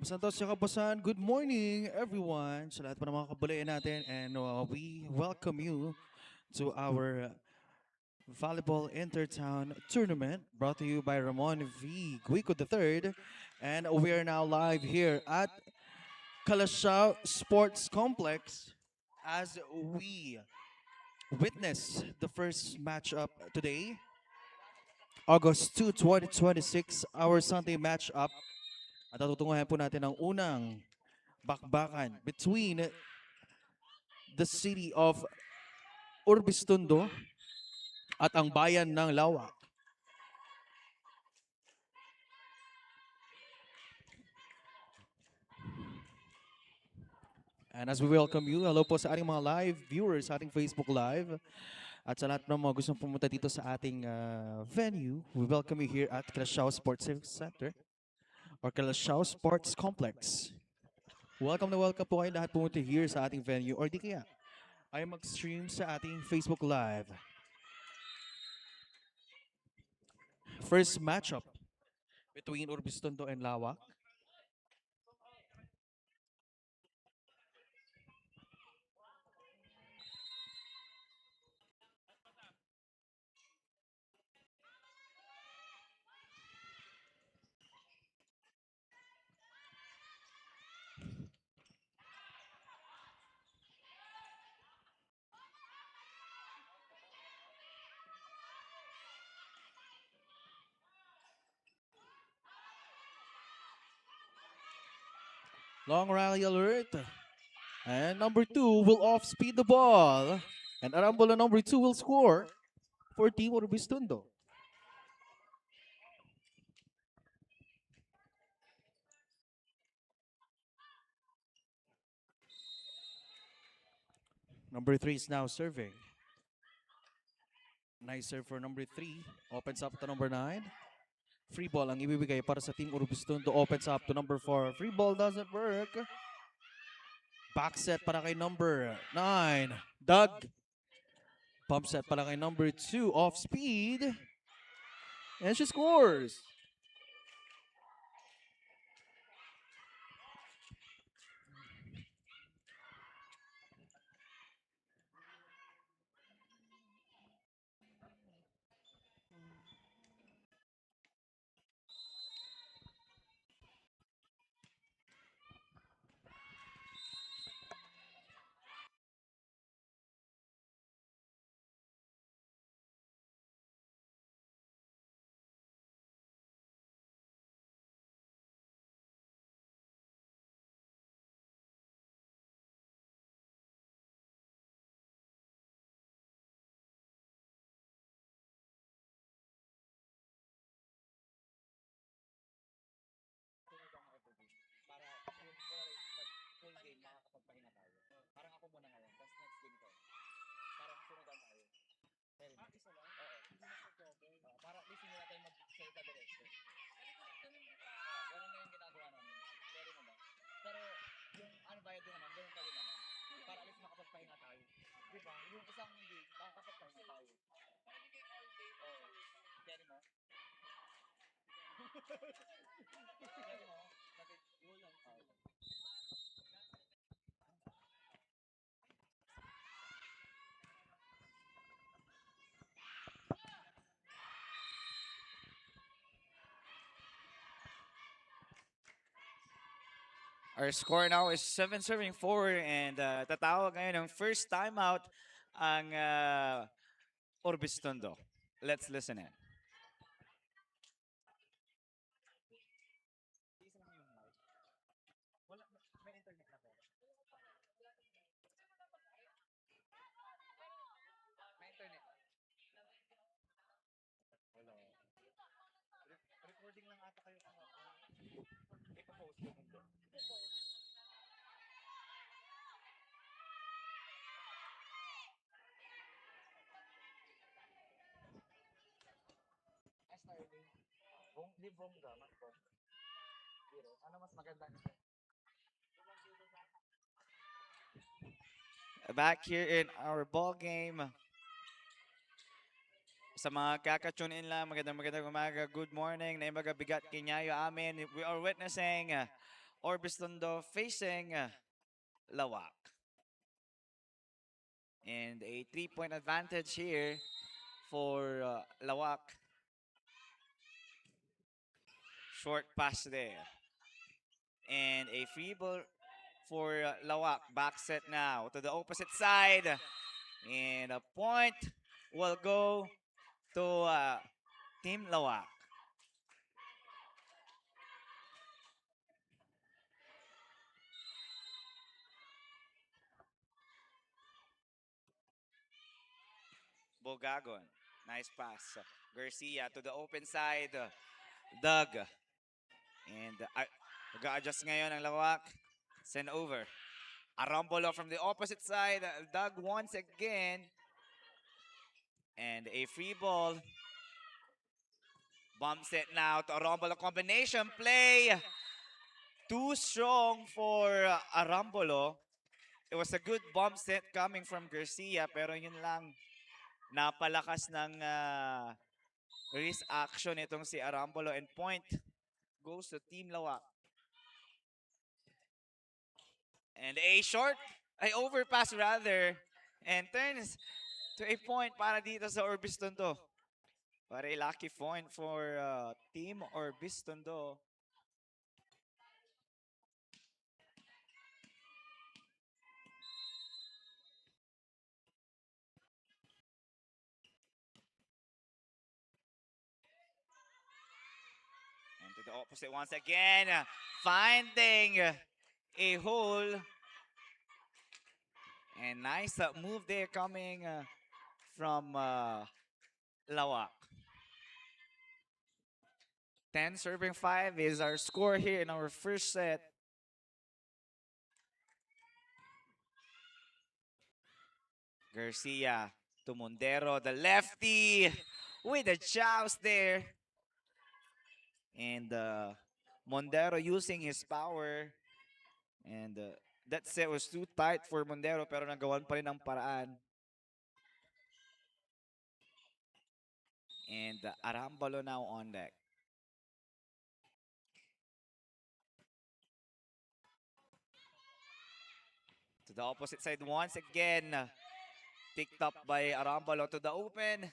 Santos Kabasan, good morning everyone sa lahat po ng mga kabulayan natin and we welcome you to our volleyball Inter-Town Tournament brought to you by Ramon V, Guico III, and we are now live here at Kalasyaw Sports Complex as we witness the first matchup today, August 2, 2026, our Sunday matchup. At tutunguhan po natin ang unang bakbakan between the city of Urbiztondo at ang bayan ng Laoac. And as we welcome you, hello po sa ating mga live viewers sa ating Facebook Live at sa lahat ng mga gustong pumunta dito sa ating venue, we welcome you here at Kalasyaw Sports Center or Kalasyaw Sports Complex. Welcome na welcome po kayo lahat pumunta here sa ating venue or di kaya ay mag-stream sa ating Facebook Live. First matchup between Urbiztondo and Laoac. Long rally alert. And number 2 will off-speed the ball. And Arambola number 2 will score for Team Urbiztondo. Number 3 is now serving. Nice serve for number 3. Opens up to number 9. Free ball ang ibibigay para sa Team Urbiztondo. Opens up to number 4. Free ball doesn't work. Back set para kay number 9. Doug. Pump set para kay number 2. Off speed. And she scores. Our score now is 7 serving 4 and tatawag ngayon ng first timeout ang Orbistondo. Let's listen in. Back here in our ball game. Sa mga kaka-tune in lang, magandang umaga, good morning, na bigat kinyayo amin. We are witnessing Urbiztondo facing Laoac. And a 3-point advantage here for Laoac. Short pass there. And a free ball for Laoac. Back set now to the opposite side. And a point will go to Team Laoac. Bogagon. Nice pass. Garcia to the open side. Doug. And mag-a-adjust ngayon ang Laoac. Send over. Arambolo from the opposite side. Doug once again. And a free ball. Bumps it now to Arambolo combination play. Too strong for Arambolo. It was a good bump set coming from Garcia, pero yun lang, napalakas ng wrist action itong si Arambolo, and point goes to Team Laoac. And a short, ay overpass rather, and turns to a point para dito sa Urbiztondo. Para a lucky point for Team Urbiztondo. And to the opposite once again, finding a hole. And nice move there coming from Laoac. 10 serving 5 is our score here in our first set. Garcia to Mondero, the lefty with a joust there. And Mondero using his power. And that set was too tight for Mondero pero nagawan pa rin ang paraan. And Arambalo now on deck. To the opposite side once again. Picked up by Arambalo to the open.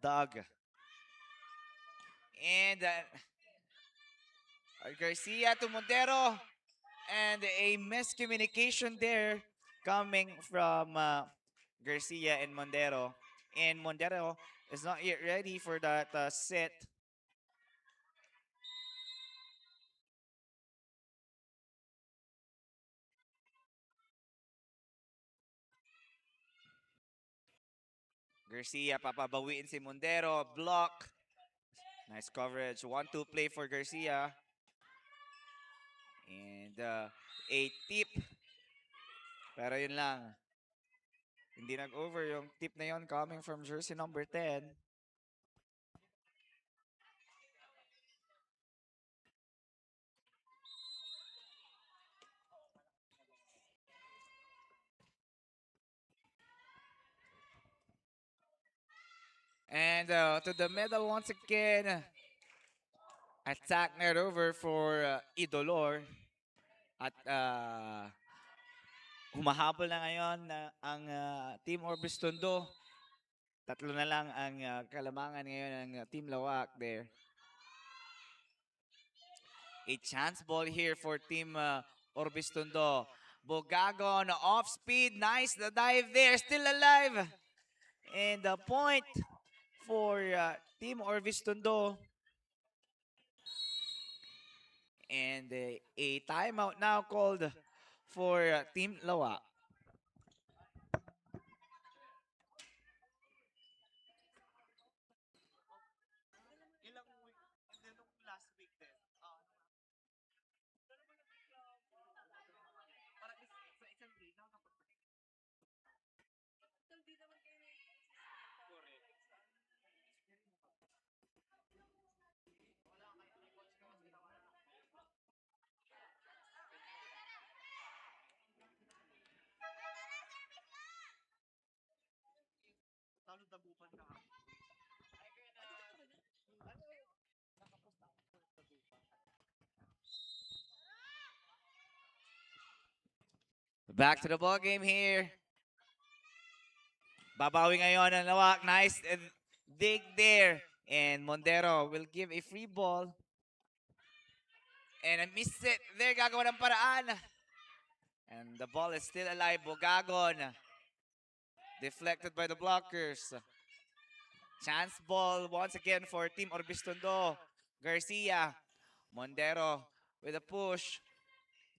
Doug. And Garcia to Montero. And a miscommunication there coming from Garcia and Mondero. And Mondero is not yet ready for that set. Garcia papabawiin si Mondero. Block. Nice coverage. 1-2 play for Garcia. And a tip. Pero yun lang. Hindi nag-over yung tip na yun coming from jersey number 10. And to the middle once again. Attack net over for Idolor. At humahabol na ngayon ang Team Urbiztondo. Tatlo na lang ang kalamangan ngayon ng Team Laoac there. A chance ball here for Team Urbiztondo. Bogagon off speed. Nice the dive there. Still alive. And the point for Team Urbiztondo. And a timeout now called for Team Laoac. Back to the ball game here. Babawi ngayon ang Laoac. Nice dig there. And Mondero will give a free ball. And I missed it. There, gagawa ng paraan. And the ball is still alive. Bogagon. Deflected by the blockers. Chance ball once again for Team Urbiztondo. Garcia. Mondero with a push.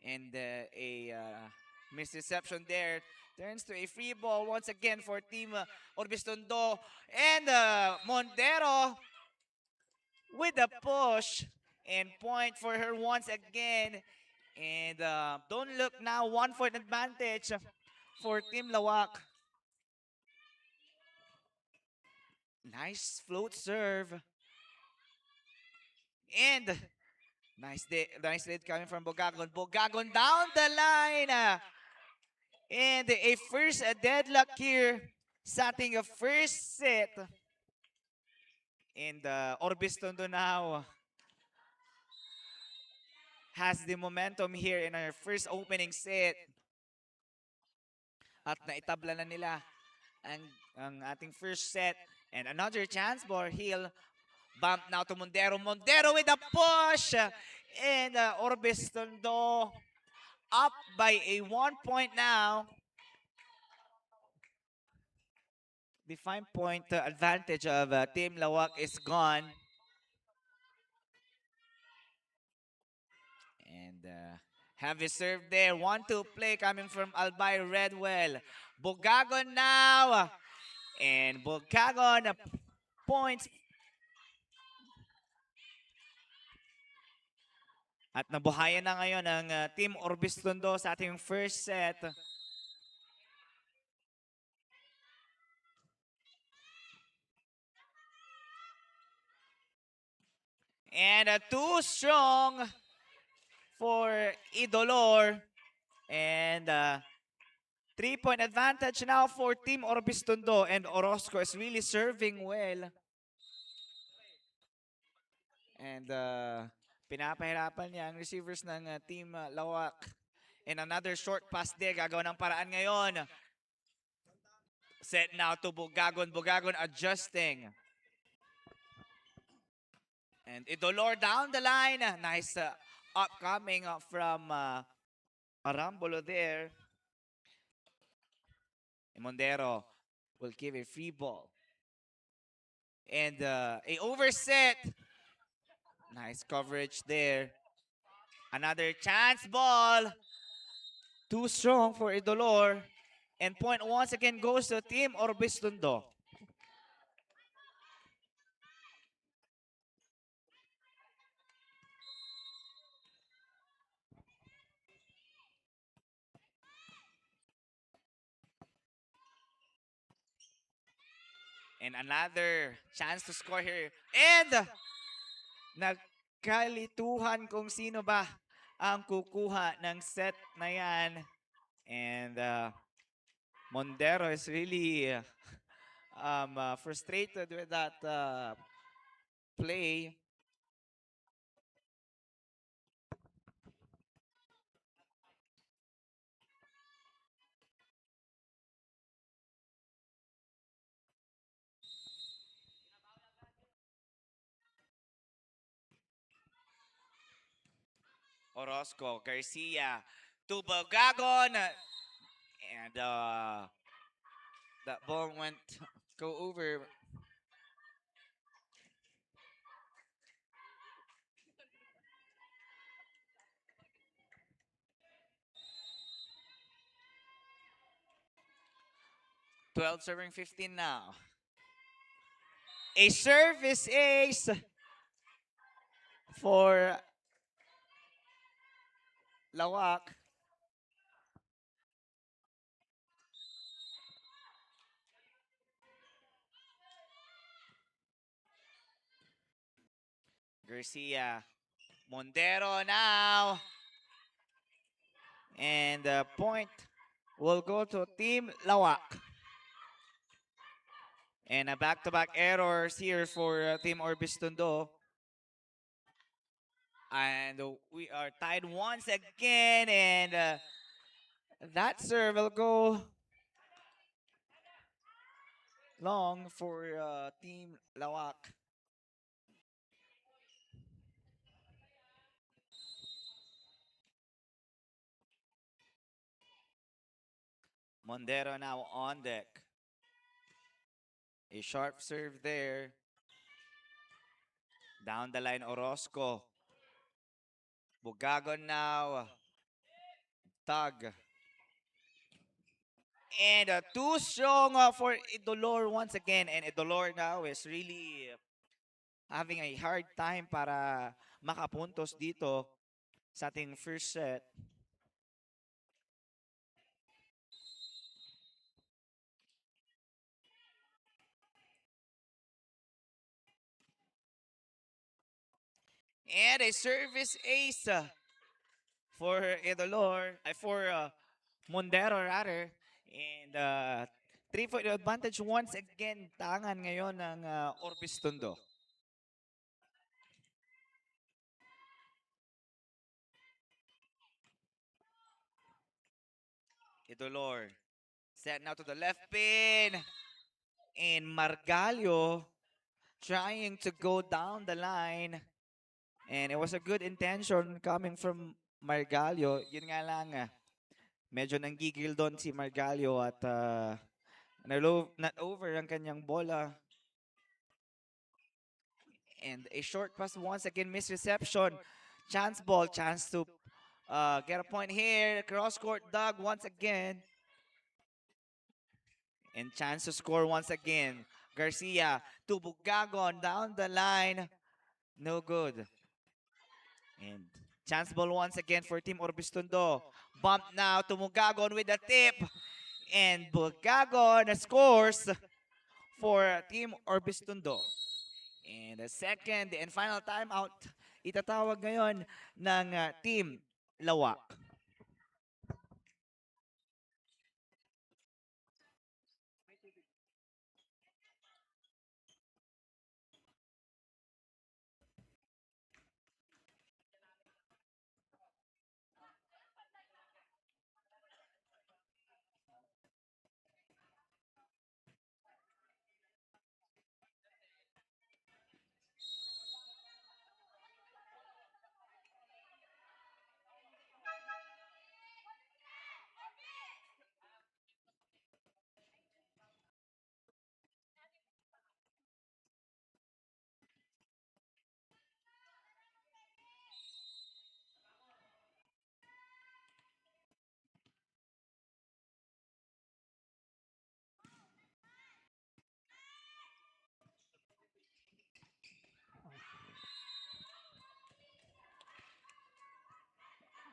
And a misreception there. Turns to a free ball once again for Team Urbiztondo. And Mondero with a push. And point for her once again. And don't look now, 1 point advantage for Team Laoac. Nice float serve. And nice lead coming from Bogagon. Bogagon down the line. And a first deadlock here. Setting a first set. And Urbiztondo now has the momentum here in our first opening set. At naitabla na nila ang ating first set. And another chance for Hill. Bump now to Mondero. Mondero with a push. And Urbiztondo up by a 1 point now. The 5 point advantage of Team Laoac is gone. And heavy serve there. 1-2 play coming from Albay Redwell. Bogagon now. And Bogagon points. At nabuhayan na ngayon ang Team Urbiztondo sa ating first set. And too strong for Idolor. And 3 point advantage now for Team Urbiztondo. And Orozco is really serving well. And pinapahirapan niya ang receivers ng Team Laoac. And another short pass there. Gagawa ng paraan ngayon. Set now to Bogagon. Bogagon adjusting. And Idolor down the line. Nice upcoming from Arambolo there. And Mondero will give a free ball. And a overset. Nice coverage there. Another chance ball. Too strong for Idolor. And point once again goes to Team Urbiztondo. And another chance to score here. And nagkalituhan kung sino ba ang kukuha ng set na yan. And Mondero is really frustrated with that play. Orozco, Garcia, to Bogagon. And that ball went go over. Twelve serving 15 now. A service ace for Laoac. Garcia, Mondero now. And the point will go to Team Laoac. And a back-to-back errors here for Team Urbiztondo. And we are tied once again. And That serve will go long for Team Laoac. Mondero now on deck. A sharp serve there. Down the line, Orozco. Bugagon now. Tag. And too strong for Idolor once again. And Idolor now is really having a hard time para makapuntos dito sa ating first set. And a service ace for Idolor, for Mondero rather. And 3-point advantage once again tangan ngayon ng Urbiztondo. Idolor set now to the left pin. And Margalio trying to go down the line. And it was a good intention coming from Margalio. Yun nga lang, medyo nanggigil doon si Margalio at not over ang kanyang bola. And a short pass once again, misreception. Chance ball, chance to get a point here. Cross court dug once again. And chance to score once again. Garcia to Bugagon down the line. No good. And chance ball once again for Team Orbistondo. Bump now to Bugagon with a tip. And Bugagon scores for Team Orbistondo. And the second and final timeout itatawag ngayon ng Team Laoac.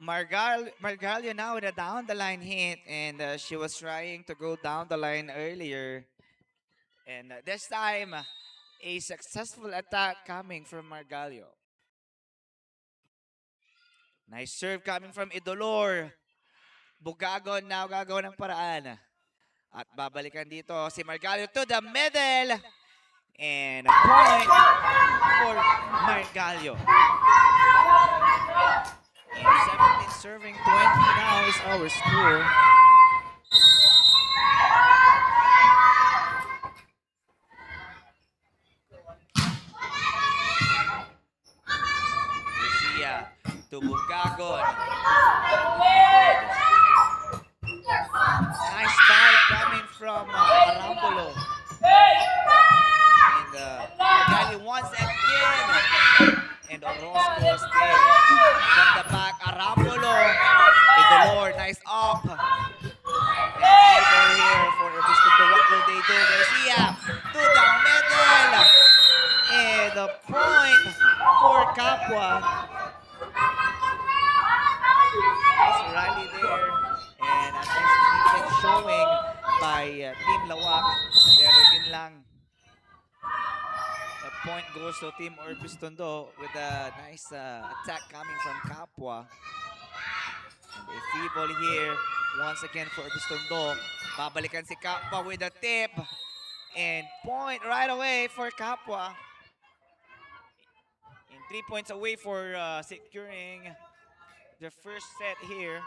Margalio now with a down the line hit, and she was trying to go down the line earlier. And this time, a successful attack coming from Margalio. Nice serve coming from Idolor. Bugagon now gagawa ng paraan. At babalikan dito si Margalio to the middle. And a point for Margalio. And 17 serving 20 now is our score. Garcia to Bugagon. Nice dive coming from Arambolo. And Margali once again. And Orozco was there. From the back, Arambolo. Idolor, nice up. And over here for Urbiztondo. What will they do? Garcia to the middle. And the point for Capua. Nice rally there. And a nice defense showing by Team Laoac. Pero yun lang. The point goes to Team Urbiztondo with a nice attack coming from Capua. And a free ball here once again for Urbiztondo. Babalikan si Capua with a tip. And point right away for Capua. And 3 points away for securing the first set here.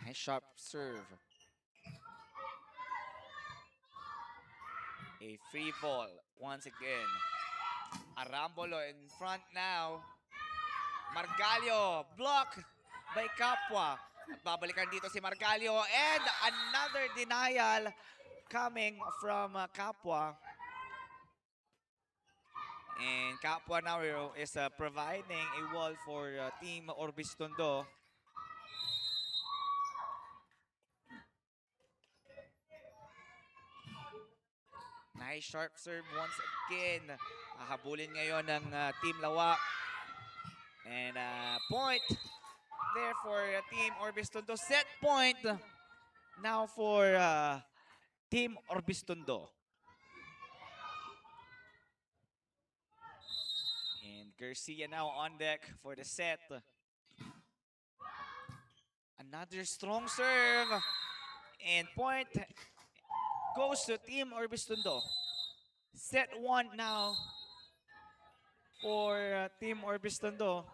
Nice sharp serve. A free ball once again. Arambolo in front now. Margalio, block by Kapwa. At babalikan dito si Margalio and another denial coming from Kapwa. And Kapwa now is providing a wall for Team Urbiztondo. Nice sharp serve once again. Hahabulin ngayon ng Team Laoac. And point there for Team Urbiztondo. Set point now for Team Urbiztondo. And Garcia now on deck for the set. Another strong serve. And point goes to Team Urbiztondo. Set 1 now for Team Urbiztondo.